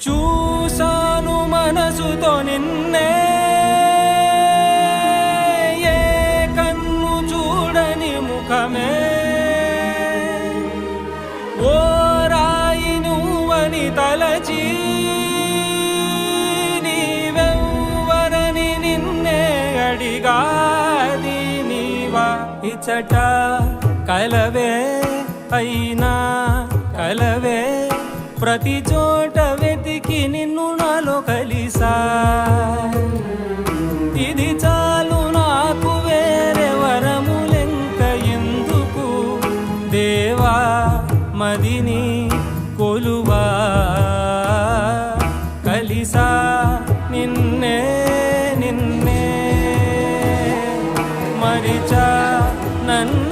చూసాను మనసుతో నిన్నే, ఏ కన్ను చూడని ముఖమే, ఓ రాయి నువ్వని తలచి నీవెవ్వరని నిన్నే అడిగాది నీవా. ఇచ్చట కలవే అయినా కలవే, ప్రతి చోట వెతికి నిన్ను నాలో కలిసా. ఇది చాలు నాకు, వేరే వరములెంక ఎందుకు దేవా, మదిని కొలువా. కలిసా నిన్నే నిన్నే, మరిచా నన్ను